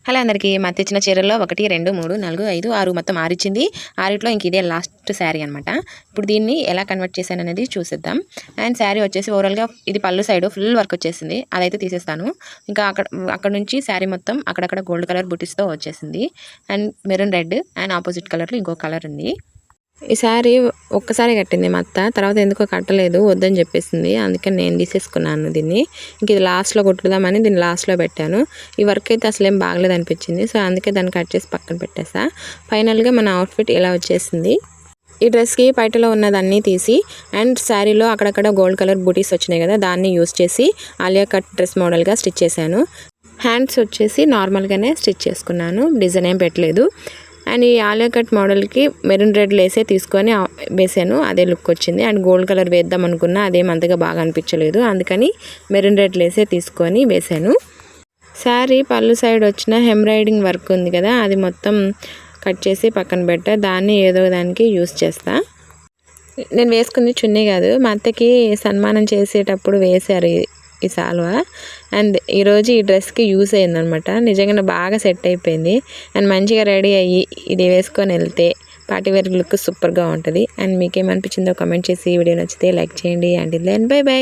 Hello అందరికీ మా తెచ్చిన చీరల్లో 1 2 3 4 5 6 మొత్తం 6 ఇచ్చింది. 6 ఇంక ఇదే లాస్ట్ శారీ అనమాట. ఇప్పుడు దీన్ని ఎలా కన్వర్ట్ చేశాను అనేది చూసేద్దాం. అండ్ శారీ వచ్చేసి ఓవరాల్గా ఇది పళ్ళు సైడ్ ఫుల్ వర్క్ వచ్చేసింది, అదైతే తీసేస్తాను. ఇంకా అక్కడ నుంచి శారీ మొత్తం అక్కడక్కడ గోల్డ్ కలర్ బుటీస్తో వచ్చేసింది. And maroon red and opposite కలర్లో ఇంకో కలర్ ఉంది. ఈ శారీ ఒక్కసారి కట్టింది మా అత్త, తర్వాత ఎందుకో కట్టలేదు, వద్దని చెప్పేసింది. అందుకని నేను తీసేసుకున్నాను దీన్ని. ఇంక ఇది లాస్ట్లో కుట్టుదామని దీన్ని లాస్ట్లో పెట్టాను. ఈ వర్క్ అయితే అసలు ఏం బాగలేదు అనిపించింది, సో అందుకే దాన్ని కట్ చేసి పక్కన పెట్టేసా. ఫైనల్గా మన అవుట్ఫిట్ ఇలా వచ్చేసింది. ఈ డ్రెస్కి పైటలో ఉన్నదన్నీ తీసి అండ్ శారీలో అక్కడక్కడ గోల్డ్ కలర్ బూటీస్ వచ్చినాయి కదా, దాన్ని యూస్ చేసి ఆలియా కట్ డ్రెస్ మోడల్గా స్టిచ్ చేశాను. హ్యాండ్స్ వచ్చేసి నార్మల్గానే స్టిచ్ చేసుకున్నాను, డిజైన్ ఏం పెట్టలేదు. అండ్ ఈ ఆలియా కట్ మోడల్కి మెరూన్ రెడ్ లేసే తీసుకొని వేసాను, అదే లుక్ వచ్చింది. అండ్ గోల్డ్ కలర్ వేద్దాం అనుకున్నా అదేం అంతగా బాగా అనిపించలేదు, అందుకని మెరూన్ రెడ్ లేసే తీసుకొని వేసాను. శారీ పళ్ళు సైడ్ వచ్చిన ఎంబ్రాయిడింగ్ వర్క్ ఉంది కదా, అది మొత్తం కట్ చేసి పక్కన పెట్టా. దాన్ని ఏదో దానికి యూస్ చేస్తా. నేను వేసుకుంది చున్నీ కాదు, మా అత్తకి సన్మానం చేసేటప్పుడు వేశారు ఈ సాల్వా. అండ్ ఈరోజు ఈ డ్రెస్కి యూస్ అయిందనమాట. నిజంగా బాగా సెట్ అయిపోయింది. అండ్ మంచిగా రెడీ అయ్యి ఇది వేసుకొని వెళ్తే పార్టీ వేర్ లుక్ సూపర్గా ఉంటుంది. అండ్ మీకేమనిపించిందో కామెంట్ చేసి, వీడియో నచ్చితే లైక్ చేయండి. And then bye by.